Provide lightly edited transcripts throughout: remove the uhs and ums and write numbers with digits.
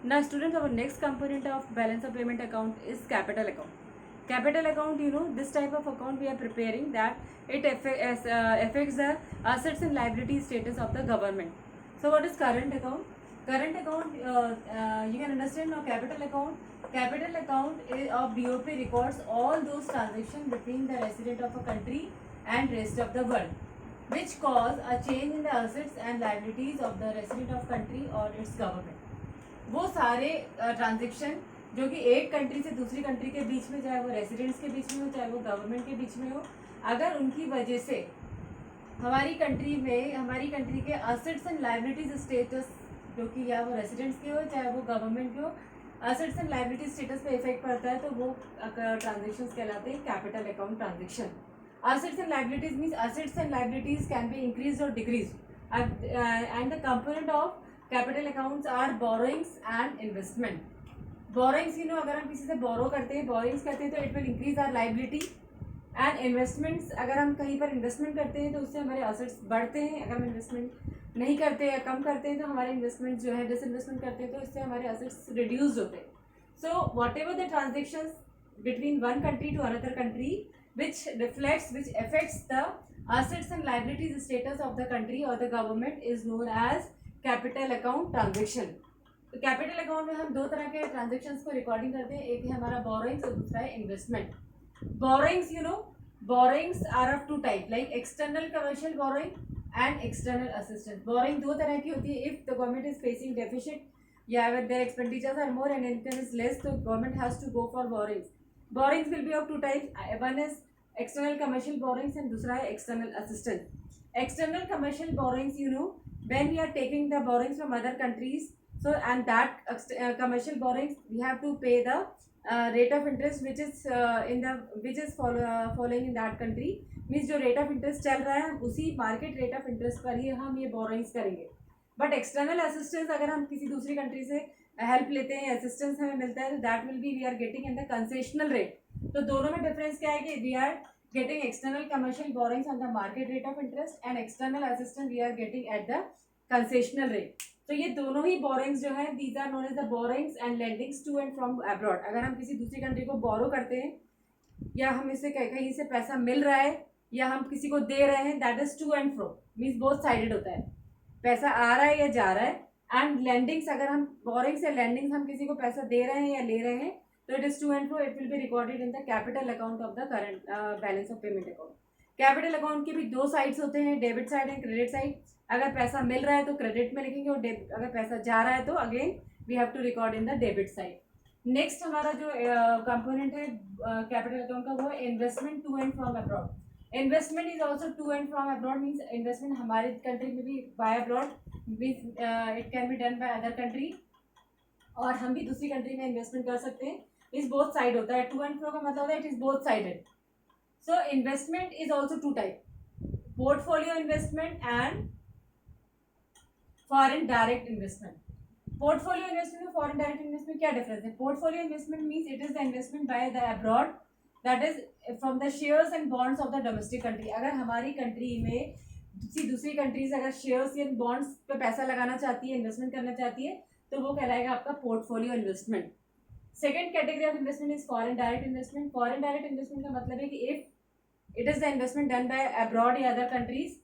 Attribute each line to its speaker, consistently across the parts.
Speaker 1: Now students, our next component of balance of payment account is capital account. Capital account, this type of account we are preparing that it affects the assets and liability status of the government. So what is current account? Current account, you can understand now capital account. Capital account of BOP records all those transactions between the resident of a country and rest of the world, which cause a change in the assets and liabilities of the resident of country or its government. वो सारे transaction जो कि एक country से दूसरी country के बीच में, चाहे वो रेसिडेंट्स के बीच में हो चाहे वो गवर्नमेंट के बीच में हो, अगर उनकी वजह से हमारी कंट्री में हमारी कंट्री के असेट्स एंड लाइबिलिटीज स्टेटस जो कि या वो रेसिडेंट्स के हो चाहे वो गवर्नमेंट के हो, असेट्स एंड लाइबिलिटी स्टेटस पे इफेक्ट पड़ता है, तो वो ट्रांजेक्शन्स कहलाते हैं capital account transaction. Assets and liabilities means assets and liabilities can be increase और decrease and the component of capital accounts are borrowings and investment. Borrowings अगर हम किसी से बोरो करते हैं, बोरोइंग्स करते हैं तो it will increase our liability. And investments, अगर हम कहीं पर इन्वेस्टमेंट करते हैं तो उससे हमारे असेट्स बढ़ते हैं. अगर हम इन्वेस्टमेंट नहीं करते या कम करते हैं तो हमारे इन्वेस्टमेंट जो है डिसइन्वेस्टमेंट करते हैं तो इससे हमारे असेट्स रिड्यूस होते हैं. So whatever the transactions between one country to another country which affects the assets and liabilities status of the country or the government is known as capital account transaction. तो capital account में हम दो तरह के transactions को recording करते हैं. एक है हमारा बोरोइंग्स और दूसरा है investment. Borrowings borrowings are of two type, like external commercial borrowing and external assistance. Borrowing दो तरह की होती है. If the government is facing deficit या अगर their expenditures are more and income is less, तो government has to go for borrowings. Borrowings will be of two types. One is external commercial borrowings and दूसरा है external assistance. External commercial borrowings when we are taking the borrowings from other countries, so and that commercial borrowings we have to pay the rate of interest which is following in that country. means जो rate of interest चल रहा है हम उसी market rate of interest पर ही हम ये borrowings करेंगे. बट एक्सटर्नल असिस्टेंस, अगर हम किसी दूसरी कंट्री से हेल्प लेते हैं, असिस्टेंस हमें मिलता है, तो that will be we are getting in the concessional rate. तो दोनों में डिफरेंस क्या है कि we are getting external commercial borrowings on the market rate of interest and external assistance we are getting at the concessional rate. तो ये दोनों ही borrowings जो है these are known as the borrowings and lendings to and from abroad. अगर हम किसी दूसरी country को borrow करते हैं या हम इससे कहीं से पैसा मिल रहा है या हम किसी को दे रहे हैं, that is to and fro means both sided होता है. पैसा आ रहा है या जा रहा है. एंड लेंडिंग्स, अगर हम borrowings या lendings हम किसी को पैसा दे रहे हैं या ले रहे हैं, so it is to and fro. It will be recorded in the capital account of the current balance of payment account. Capital account के भी दो साइड्स होते हैं, debit side and credit side. अगर पैसा मिल रहा है तो क्रेडिट में लिखेंगे और अगर पैसा जा रहा है तो again we have to record in the debit side. Next हमारा जो कंपोनेंट है कैपिटल अकाउंट का वो है investment to and from abroad. Investment is also to and from abroad. Means investment हमारे कंट्री में भी by abroad, it can be done by other country, और हम भी दूसरी कंट्री में इन्वेस्टमेंट कर सकते हैं. इज बोथ साइड होता है. टू एंड फ्रो का मतलब है it is both sided. So investment is also two type, portfolio investment and foreign direct investment. Portfolio investment और फॉरेन डायरेक्ट इन्वेस्टमेंट क्या डिफरेंस है? Portfolio investment means it is the investment by the abroad, that is from the shares and bonds of the domestic country. अगर हमारी country में दूसरी countries अगर shares या bonds पे पैसा लगाना चाहती है, इन्वेस्टमेंट करना चाहती है, तो वो कहलाएगा आपका portfolio investment. Second category of investment is foreign direct investment. Foreign direct investment का मतलब है कि if it is the investment done by abroad या other countries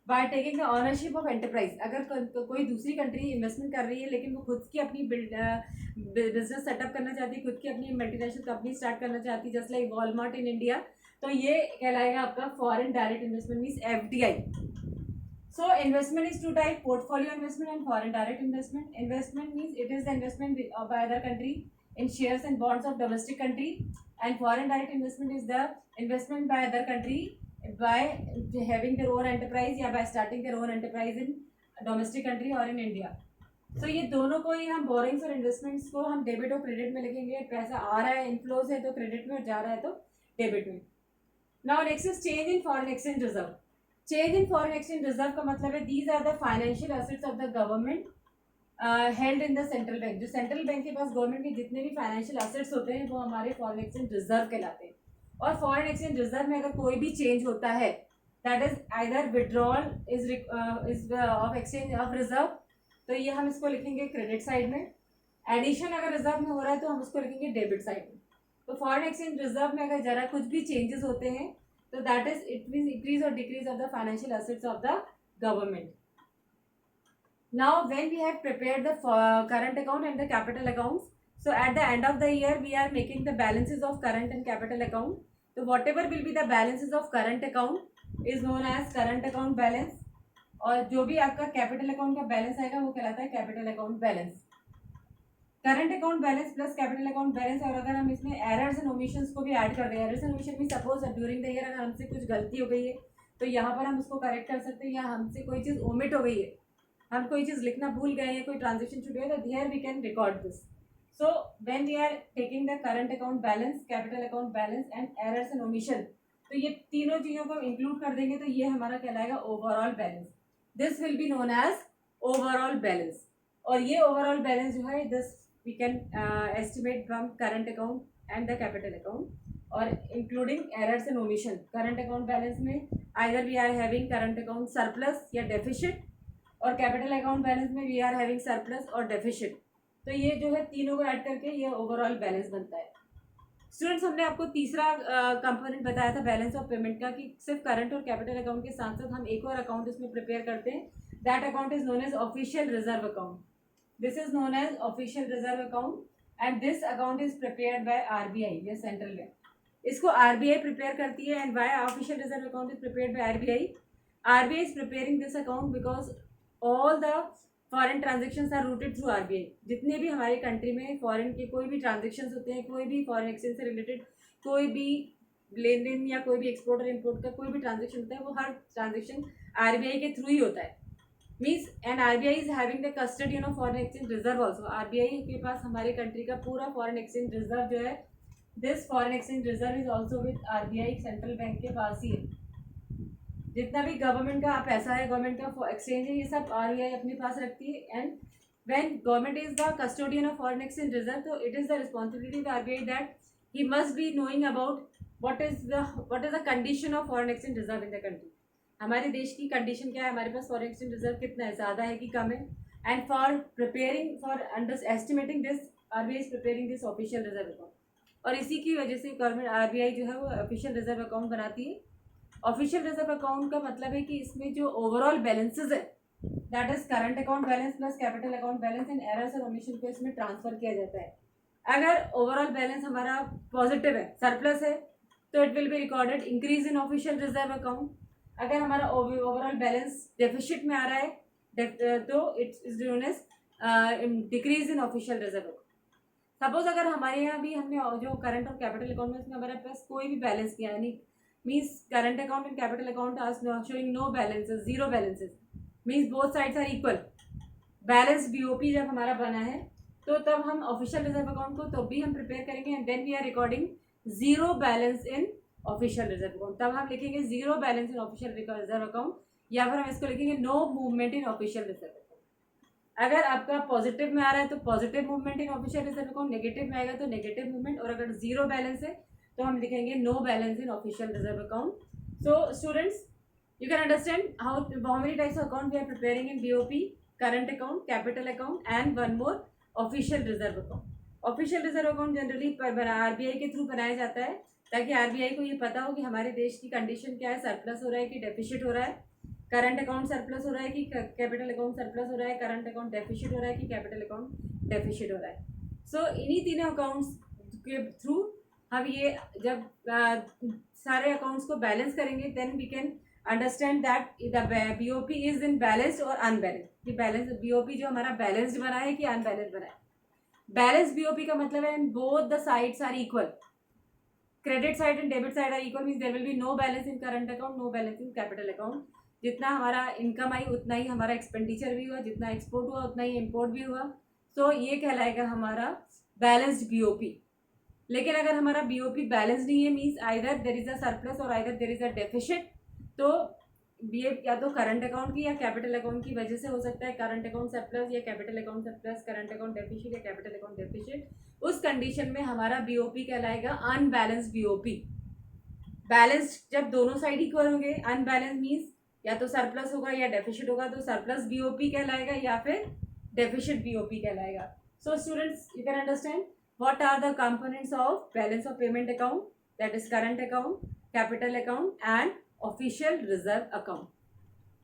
Speaker 1: by taking the ownership of enterprise. अगर कोई दूसरी कंट्री इन्वेस्टमेंट कर रही है लेकिन वो खुद की अपनी बिजनेस सेटअप करना चाहती है, खुद की अपनी मल्टीनेशनल कंपनी स्टार्ट करना चाहती है, just like Walmart in India, तो ये कहलाएगा आपका foreign direct investment means FDI. So investment is two type, portfolio investment and foreign direct investment. Investment means it is the investment by other country in shares and bonds of domestic country, and foreign direct investment is the investment by other country by having their own enterprise या by starting their own enterprise in domestic country or in India. So ये दोनों को ही हम borrowings और investments को हम debit और credit में लिखेंगे. पैसा आ रहा है इनफ्लोज है तो क्रेडिट में, और जा रहा है तो डेबिट में. Now next is change in foreign exchange reserve. Change in foreign exchange reserve का मतलब है these are the financial assets of the government held in the central bank. जो सेंट्रल बैंक के पास गवर्नमेंट के जितने भी फाइनेंशियल एसेट्स होते हैं वो हमारे फॉरेन एक्सचेंज रिजर्व कहलाते हैं. और फॉरेन एक्सचेंज रिजर्व में अगर कोई भी चेंज होता है, that is either withdrawal is of exchange of reserve, तो ये हम इसको लिखेंगे क्रेडिट साइड में. एडिशन अगर रिजर्व में हो रहा है तो हम उसको लिखेंगे डेबिट साइड में। तो फॉरेन एक्सचेंज रिजर्व में अगर जरा कुछ भी चेंजेस होते हैं तो that is it means increase और decrease of the financial assets of the government. Now when we have prepared the current account and the capital accounts, so at the end of the year we are making the balances of current and capital account. So whatever will be the balances of current account is known as current account balance, और जो भी आपका capital account का balance आएगा वो कहलाता है capital account balance. Current account balance plus capital account balance, और अगर हम इसमें एरर्स एंड ओमिशंस को भी ऐड कर दें, एरर्स एंड ओमिशन भी सपोज ड्यूरिंग द ईयर अगर हमसे कुछ गलती हो गई है तो यहाँ पर हम उसको करेक्ट कर सकते हैं, या हमसे कोई चीज़ ओमिट हो गई है, हम कोई चीज़ लिखना भूल गए हैं, कोई ट्रांजेक्शन छूट गया, तो here we can record this. So when we are taking the current account balance, capital account balance and errors and omission, तो ये तीनों चीज़ों को इंक्लूड कर देंगे तो ये हमारा कहलाएगा overall balance. This will be known as overall balance. और ये ओवरऑल बैलेंस जो है this we can estimate from current account and the capital account, और including errors and omission. Current account balance में either we are having current account surplus या deficit, और capital account balance में we are having surplus और deficit. तो ये जो है तीनों को ऐड करके ये ओवरऑल बैलेंस बनता है. स्टूडेंट्स, हमने आपको तीसरा कंपोनेंट बताया था बैलेंस ऑफ पेमेंट का, कि सिर्फ करंट और कैपिटल अकाउंट के साथ साथ हम एक और अकाउंट इसमें प्रिपेयर करते हैं. That account is known as official reserve account. This is known as official reserve account and this account is prepared by RBI या सेंट्रल बैंक. इसको आरबीआई प्रिपेयर करती है. And why official reserve account is prepared by RBI? RBI is preparing this account because all the foreign transactions are routed through RBI. जितने भी हमारी country में foreign के कोई भी ट्रांजेक्शंस होते हैं, कोई भी फॉरेन एक्सचेंज से रिलेटेड कोई भी लेन देन या कोई भी एक्सपोर्ट और इम्पोर्ट का कोई भी ट्रांजेक्शन होता है, वो हर ट्रांजेक्शन आरबीआई के थ्रू ही होता है. Means and RBI is having the custody of foreign exchange reserve also. RBI के पास हमारे कंट्री का पूरा फॉरेन एक्सचेंज रिजर्व जो है, this foreign exchange reserve is also with RBI, central bank के पास ही है. जितना भी गवर्नमेंट का पैसा है, गवर्नमेंट का एक्सचेंज है, ये सब आरबीआई अपने पास रखती है. And when government is the custodian of foreign exchange reserve, तो it is the responsibility of RBI that he must be knowing about what is the condition of foreign exchange reserve in the country. हमारे देश की condition क्या है, हमारे पास foreign exchange reserve कितना है, ज़्यादा है कि कम है. And for preparing for under estimating this, RBI is preparing this official reserve account. और इसी की वजह से गवर्नमेंट आरबीआई जो है वो ऑफिशियल रिजर्व अकाउंट बनाती है. ऑफिशियल रिजर्व अकाउंट का मतलब है कि इसमें जो ओवरऑल बैलेंसेज है, that is current account balance plus capital account balance and errors और ओमिशन को इसमें ट्रांसफर किया जाता है. अगर ओवरऑल बैलेंस हमारा पॉजिटिव है, सरप्लस है, तो it will be recorded increase in official reserve account. अगर हमारा ओवरऑल बैलेंस डेफिशिट में आ रहा है तो it's is known as decrease in official reserve account. Suppose अगर हमारे यहाँ भी हमने जो करंट और कैपिटल अकाउंट में इसमें हमारे पास कोई भी बैलेंस किया, यानी means current account and capital account are showing no balances, zero balances, means both sides are equal. Balance BOP जब हमारा बना है तो तब हम ऑफिशियल रिजर्व अकाउंट को तो भी हम प्रिपेयर करेंगे and then we are recording zero balance in official reserve account. तब हम लिखेंगे zero balance in official reserve account, या फिर हम इसको लिखेंगे no movement in official reserve account. अगर आपका पॉजिटिव में आ रहा है तो positive movement in official reserve account, negative में आएगा तो नेगेटिव मूवमेंट, और अगर जीरो बैलेंस है तो हम लिखेंगे no balance in official reserve account. So students, you can understand how many types of account we are preparing in BOP, current account, capital account and one more official reserve account. Official reserve account generally RBI के through बनाया जाता है ताकि RBI को ये पता हो कि हमारे देश की कंडीशन क्या है, सरप्लस हो रहा है कि डेफिशिट हो रहा है, करंट अकाउंट सरप्लस हो रहा है कि कैपिटल अकाउंट सरप्लस हो रहा है, करंट अकाउंट डेफिशिट हो रहा है कि कैपिटल अकाउंट डेफिशिट हो रहा है. सो इन्हीं तीनों अकाउंट्स के थ्रू हम ये जब सारे अकाउंट्स को बैलेंस करेंगे then we can understand that the BOP is in balanced और अनबैलेंस्ड. कि बैलेंस बीओपी जो हमारा बैलेंस्ड बना है कि अनबैलेंस्ड बना है. बैलेंस बीओपी का मतलब है both the sides are equal, credit side and debit side are equal, means there will be no balance in current account, no balance in capital account. जितना हमारा इनकम आई उतना ही हमारा एक्सपेंडिचर भी हुआ, जितना एक्सपोर्ट हुआ उतना ही इम्पोर्ट भी हुआ. सो ये कहलाएगा हमारा बैलेंस्ड बीओपी. लेकिन अगर हमारा बीओपी बैलेंस नहीं है, means either there is a surplus और either there is a deficit, तो ये या तो करंट अकाउंट की या कैपिटल अकाउंट की वजह से हो सकता है. करंट अकाउंट सरप्लस या capital account surplus, current account deficit या कैपिटल अकाउंट डेफिशिट. उस कंडीशन में हमारा बीओपी कहलाएगा अनबैलेंस्ड बीओपी. बैलेंस्ड जब दोनों साइड इक्वल होंगे, अनबैलेंस मीन्स या तो सरप्लस होगा या डेफिशिट होगा, तो सरप्लस बीओपी कहलाएगा या फिर डेफिशिट बीओपी कहलाएगा. So students, you can understand what are the components of balance of payment account, that is current account, capital account and official reserve account.